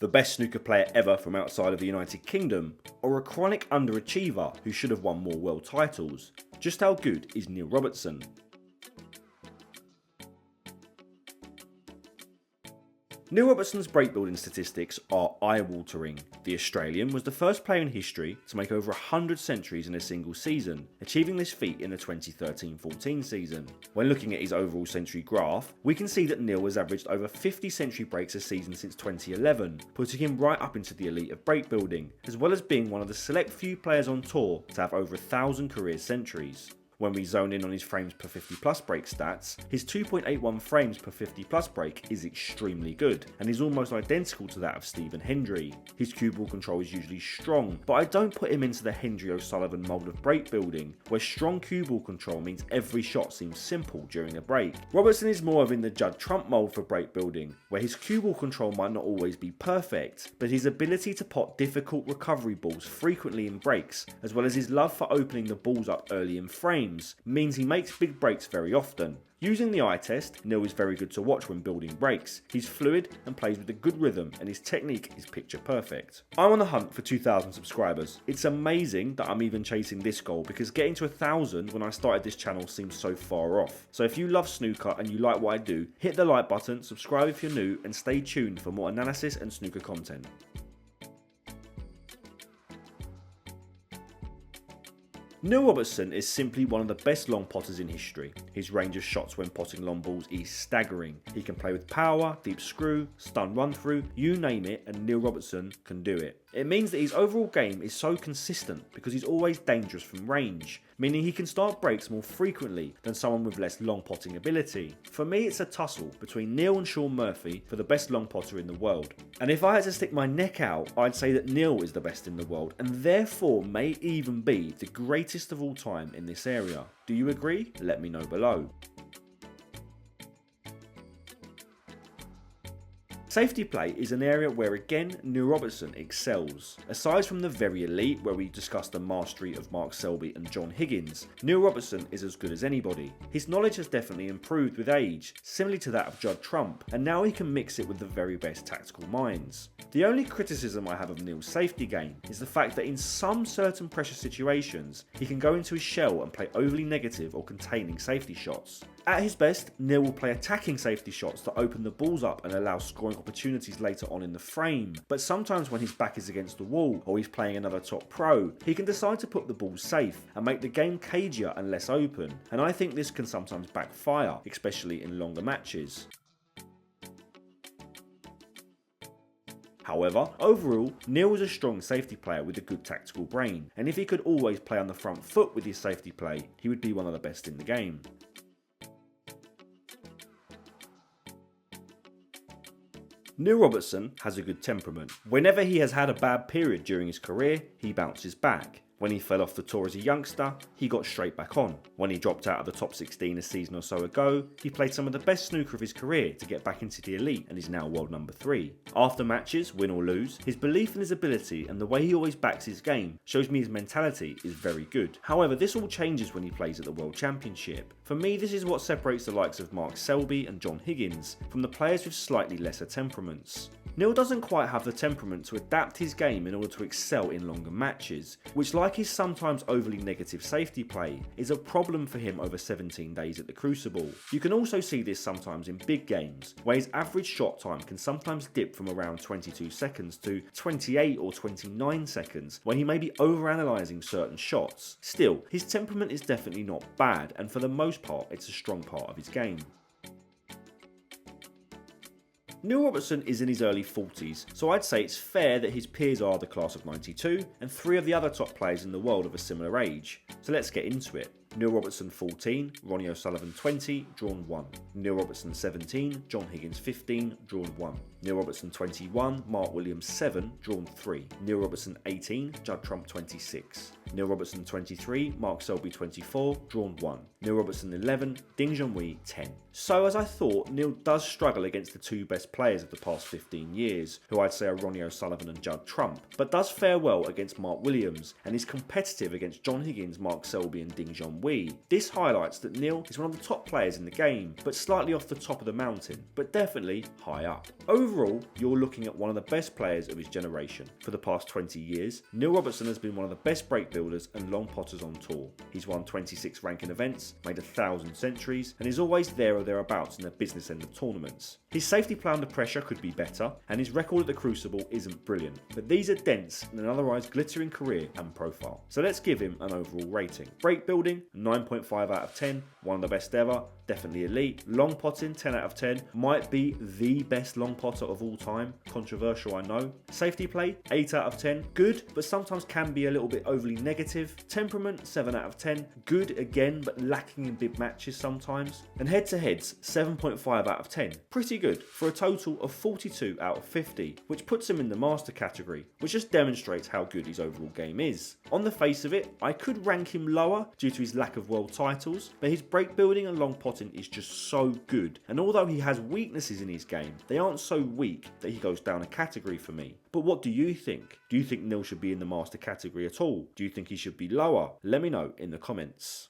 the best snooker player ever from outside of the United Kingdom, or a chronic underachiever who should have won more world titles? Just how good is Neil Robertson? Neil Robertson's breakbuilding statistics are eye-watering. The Australian was the first player in history to make over 100 centuries in a single season, achieving this feat in the 2013-14 season. When looking at his overall century graph, we can see that Neil has averaged over 50 century breaks a season since 2011, putting him right up into the elite of breakbuilding, as well as being one of the select few players on tour to have over 1,000 career centuries. When we zone in on his frames per 50 plus break stats, his 2.81 frames per 50 plus break is extremely good, and is almost identical to that of Stephen Hendry. His cue ball control is usually strong, but I don't put him into the Hendry O'Sullivan mould of break building, where strong cue ball control means every shot seems simple during a break. Robertson is more of in the Judd Trump mould for break building, where his cue ball control might not always be perfect, but his ability to pot difficult recovery balls frequently in breaks, as well as his love for opening the balls up early in frames, means he makes big breaks very often. Using the eye test, Neil is very good to watch when building breaks. He's fluid and plays with a good rhythm, and his technique is picture perfect. I'm on the hunt for 2,000 subscribers. It's amazing that I'm even chasing this goal, because getting to 1,000 when I started this channel seems so far off. So if you love snooker and you like what I do, hit the like button, subscribe if you're new, and stay tuned for more analysis and snooker content. Neil Robertson is simply one of the best long potters in history. His range of shots when potting long balls is staggering. He can play with power, deep screw, stun run through, you name it, and Neil Robertson can do it. It means that his overall game is so consistent because he's always dangerous from range, meaning he can start breaks more frequently than someone with less long potting ability. For me, it's a tussle between Neil and Shaun Murphy for the best long potter in the world. And if I had to stick my neck out, I'd say that Neil is the best in the world, and therefore may even be the greatest of all time in this area. Do you agree? Let me know below. Safety play is an area where again Neil Robertson excels. Aside from the very elite where we discussed the mastery of Mark Selby and John Higgins, Neil Robertson is as good as anybody. His knowledge has definitely improved with age, similarly to that of Judd Trump, and now he can mix it with the very best tactical minds. The only criticism I have of Neil's safety game is the fact that in some certain pressure situations, he can go into his shell and play overly negative or containing safety shots. At his best, Neil will play attacking safety shots to open the balls up and allow scoring opportunities later on in the frame, but sometimes when his back is against the wall or he's playing another top pro, he can decide to put the balls safe and make the game cagier and less open, and I think this can sometimes backfire, especially in longer matches. However, overall, Neil was a strong safety player with a good tactical brain, and if he could always play on the front foot with his safety play, he would be one of the best in the game. Neil Robertson has a good temperament. Whenever he has had a bad period during his career, he bounces back. When he fell off the tour as a youngster, he got straight back on. When he dropped out of the top 16 a season or so ago, he played some of the best snooker of his career to get back into the elite and is now world number 3. After matches, win or lose, his belief in his ability and the way he always backs his game shows me his mentality is very good. However, this all changes when he plays at the World Championship. For me, this is what separates the likes of Mark Selby and John Higgins from the players with slightly lesser temperaments. Neil doesn't quite have the temperament to adapt his game in order to excel in longer matches, which, like his sometimes overly negative safety play, is a problem for him over 17 days at the Crucible. You can also see this sometimes in big games, where his average shot time can sometimes dip from around 22 seconds to 28 or 29 seconds, when he may be overanalyzing certain shots. Still, his temperament is definitely not bad, and for the most part, it's a strong part of his game. Neil Robertson is in his early 40s, so I'd say it's fair that his peers are the class of 92 and 3 of the other top players in the world of a similar age. So let's get into it. Neil Robertson 14, Ronnie O'Sullivan 20, drawn 1. Neil Robertson 17, John Higgins 15, drawn 1. Neil Robertson 21, Mark Williams 7, drawn 3. Neil Robertson 18, Judd Trump 26. Neil Robertson 23, Mark Selby 24, drawn 1. Neil Robertson 11, Ding Junhui 10. So as I thought, Neil does struggle against the 2 best players of the past 15 years, who I'd say are Ronnie O'Sullivan and Judd Trump, but does fare well against Mark Williams and is competitive against John Higgins, Mark Selby and Ding Junhui. and Wii. This highlights that Neil is one of the top players in the game, but slightly off the top of the mountain, but definitely high up. Overall, you're looking at one of the best players of his generation. For the past 20 years, Neil Robertson has been one of the best break builders and long potters on tour. He's won 26 ranking events, made 1,000 centuries, and is always there or thereabouts in the business end of tournaments. His safety play under pressure could be better, and his record at the Crucible isn't brilliant, but these are dents in an otherwise glittering career and profile. So let's give him an overall rating. Break building, 9.5 out of 10, one of the best ever, definitely elite. Long potting, 10 out of 10, might be the best long potter of all time, controversial I know. Safety play, 8 out of 10, good, but sometimes can be a little bit overly negative. Temperament, 7 out of 10, good again, but lacking in big matches sometimes. And head to heads, 7.5 out of 10, pretty good, for a total of 42 out of 50, which puts him in the master category, which just demonstrates how good his overall game is. On the face of it, I could rank him lower due to his lack of world titles, but his break building and long potting is just so good, and although he has weaknesses in his game, they aren't so weak that he goes down a category for me. But what do you think? Do you think Neil should be in the master category at all? Do you think he should be lower? Let me know in the comments.